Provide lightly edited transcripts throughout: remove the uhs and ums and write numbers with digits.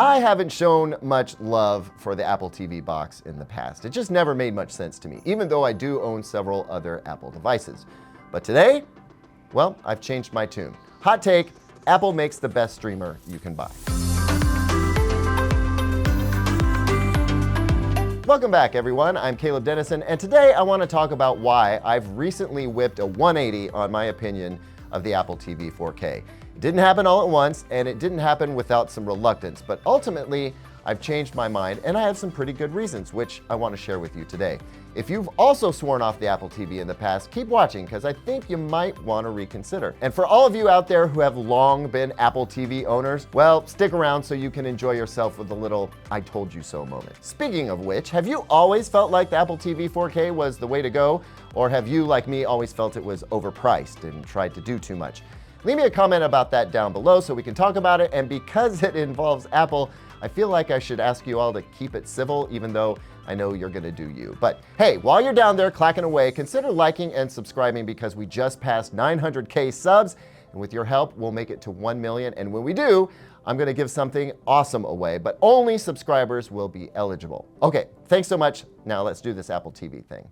I haven't shown much love for the Apple TV box in the past. It just never made much sense to me, even though I do own several other Apple devices. But today, well, I've changed my tune. Hot take, Apple makes the best streamer you can buy. Welcome back, everyone. I'm Caleb Dennison, and today I want to talk about why I've recently whipped a 180 on my opinion of the Apple TV 4K. It didn't happen all at once, and it didn't happen without some reluctance, but ultimately, I've changed my mind, and I have some pretty good reasons, which I want to share with you today. If you've also sworn off the Apple TV in the past, keep watching, because I think you might want to reconsider. And for all of you out there who have long been Apple TV owners, well, stick around so you can enjoy yourself with a little I told you so moment. Speaking of which, have you always felt like the Apple TV 4K was the way to go? Or have you, like me, always felt it was overpriced and tried to do too much? Leave me a comment about that down below so we can talk about it. And because it involves Apple, I feel like I should ask you all to keep it civil, even though I know you're gonna do you. But hey, while you're down there clacking away, consider liking and subscribing because we just passed 900K subs. And with your help, we'll make it to 1 million. And when we do, I'm gonna give something awesome away, but only subscribers will be eligible. Okay, thanks so much. Now let's do this Apple TV thing.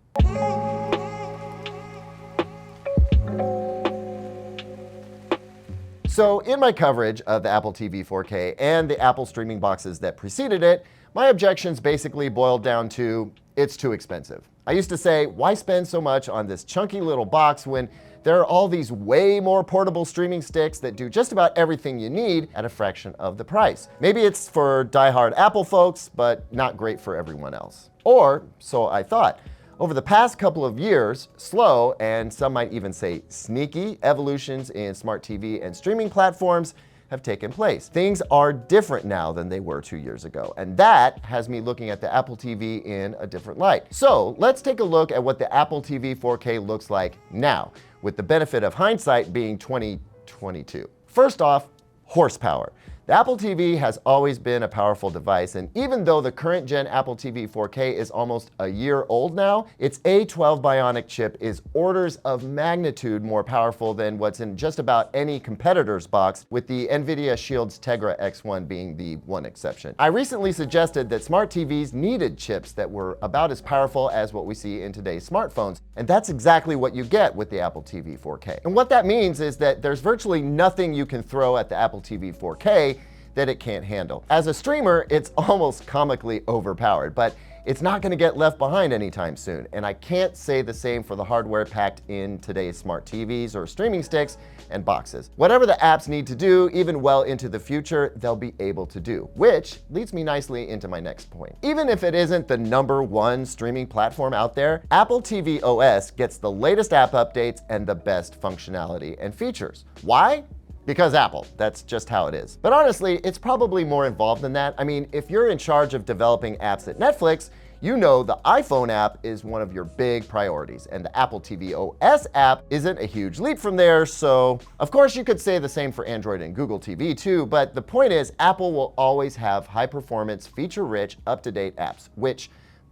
So in my coverage of the Apple TV 4K and the Apple streaming boxes that preceded it, my objections basically boiled down to, it's too expensive. I used to say, why spend so much on this chunky little box when there are all these way more portable streaming sticks that do just about everything you need at a fraction of the price? Maybe it's for diehard Apple folks, but not great for everyone else. Or so I thought. Over the past couple of years, slow, and some might even say sneaky, evolutions in smart TV and streaming platforms have taken place. Things are different now than they were 2 years ago, and that has me looking at the Apple TV in a different light. So let's take a look at what the Apple TV 4K looks like now, with the benefit of hindsight being 2022. First off, horsepower. The Apple TV has always been a powerful device, and even though the current gen Apple TV 4K is almost a year old now, its A12 Bionic chip is orders of magnitude more powerful than what's in just about any competitor's box, with the NVIDIA Shield's Tegra X1 being the one exception. I recently suggested that smart TVs needed chips that were about as powerful as what we see in today's smartphones, and that's exactly what you get with the Apple TV 4K. And what that means is that there's virtually nothing you can throw at the Apple TV 4K that it can't handle. As a streamer, it's almost comically overpowered, but it's not gonna get left behind anytime soon. And I can't say the same for the hardware packed in today's smart TVs or streaming sticks and boxes. Whatever the apps need to do, even well into the future, they'll be able to do, which leads me nicely into my next point. Even if it isn't the #1 streaming platform out there, Apple TVOS gets the latest app updates and the best functionality and features. Why? Because Apple, that's just how it is. But honestly, it's probably more involved than that. I mean, if you're in charge of developing apps at Netflix, you know the iPhone app is one of your big priorities, and the Apple TVOS app isn't a huge leap from there, so of course you could say the same for Android and Google TV too, but the point is Apple will always have high-performance, feature-rich, up-to-date apps, which,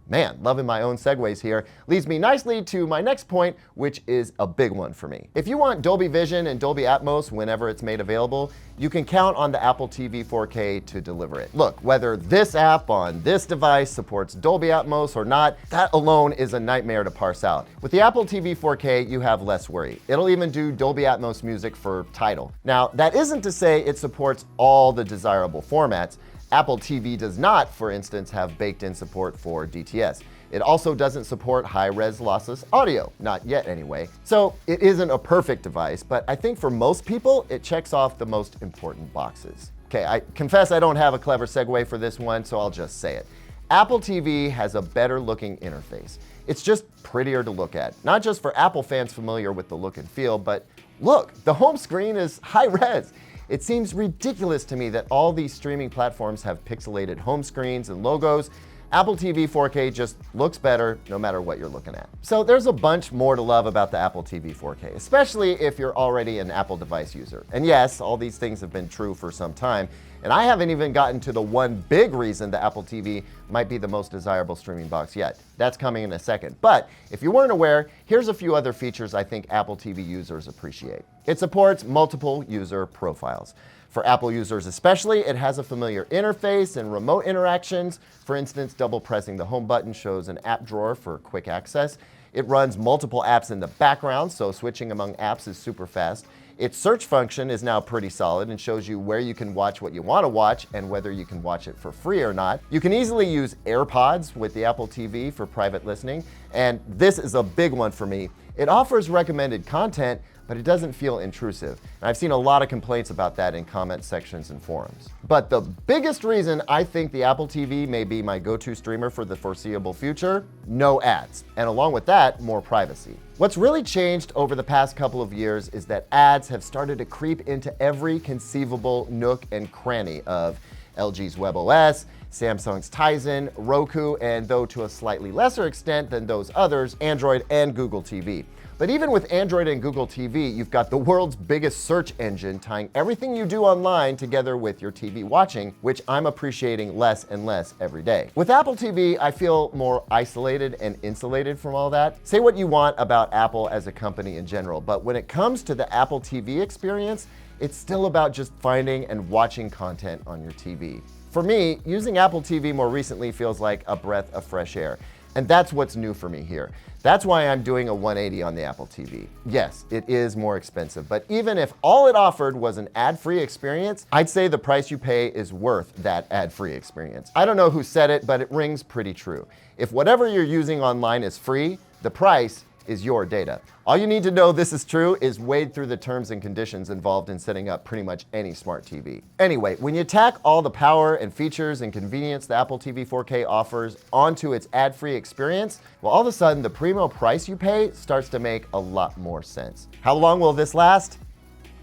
man, loving my own segues here, leads me nicely to my next point, which is a big one for me. If you want Dolby Vision and Dolby Atmos whenever it's made available, you can count on the Apple TV 4K to deliver it. Look, whether this app on this device supports Dolby Atmos or not, that alone is a nightmare to parse out. With the Apple TV 4K, you have less worry. It'll even do Dolby Atmos music for Tidal. Now, that isn't to say it supports all the desirable formats. Apple TV does not, for instance, have baked-in support for DTS. It also doesn't support high-res lossless audio, not yet anyway. So it isn't a perfect device, but I think for most people, it checks off the most important boxes. Okay, I confess I don't have a clever segue for this one, so I'll just say it. Apple TV has a better looking interface. It's just prettier to look at, not just for Apple fans familiar with the look and feel, but look, the home screen is high-res. It seems ridiculous to me that all these streaming platforms have pixelated home screens and logos. Apple TV 4K just looks better no matter what you're looking at. So there's a bunch more to love about the Apple TV 4K, especially if you're already an Apple device user. And yes, all these things have been true for some time, and I haven't even gotten to the one big reason the Apple TV might be the most desirable streaming box yet. That's coming in a second. But if you weren't aware, here's a few other features I think Apple TV users appreciate. It supports multiple user profiles. For Apple users especially, it has a familiar interface and remote interactions. For instance, double pressing the home button shows an app drawer for quick access. It runs multiple apps in the background, so switching among apps is super fast. Its search function is now pretty solid and shows you where you can watch what you want to watch and whether you can watch it for free or not. You can easily use AirPods with the Apple TV for private listening, and this is a big one for me. It offers recommended content, but it doesn't feel intrusive. And I've seen a lot of complaints about that in comment sections and forums. But the biggest reason I think the Apple TV may be my go-to streamer for the foreseeable future, no ads. And along with that, more privacy. What's really changed over the past couple of years is that ads have started to creep into every conceivable nook and cranny of LG's WebOS, Samsung's Tizen, Roku, and though to a slightly lesser extent than those others, Android and Google TV. But even with Android and Google TV, you've got the world's biggest search engine tying everything you do online together with your TV watching, which I'm appreciating less and less every day. With Apple TV, I feel more isolated and insulated from all that. Say what you want about Apple as a company in general, but when it comes to the Apple TV experience, it's still about just finding and watching content on your TV. For me, using Apple TV more recently feels like a breath of fresh air. And that's what's new for me here. That's why I'm doing a 180 on the Apple TV. Yes, it is more expensive, but even if all it offered was an ad-free experience, I'd say the price you pay is worth that ad-free experience. I don't know who said it, but it rings pretty true. If whatever you're using online is free, the price is your data. All you need to know this is true is wade through the terms and conditions involved in setting up pretty much any smart TV. Anyway, when you tack all the power and features and convenience the Apple TV 4K offers onto its ad-free experience, well, all of a sudden the primo price you pay starts to make a lot more sense. How long will this last?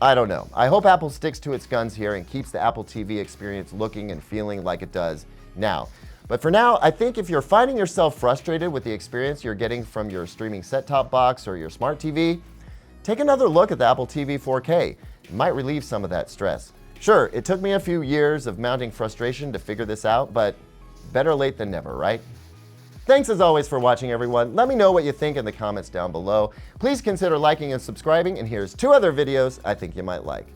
I don't know. I hope Apple sticks to its guns here and keeps the Apple TV experience looking and feeling like it does now. But for now, I think if you're finding yourself frustrated with the experience you're getting from your streaming set-top box or your smart TV, take another look at the Apple TV 4K. It might relieve some of that stress. Sure, it took me a few years of mounting frustration to figure this out, but better late than never, right? Thanks as always for watching, everyone. Let me know what you think in the comments down below. Please consider liking and subscribing, and here's 2 other videos I think you might like.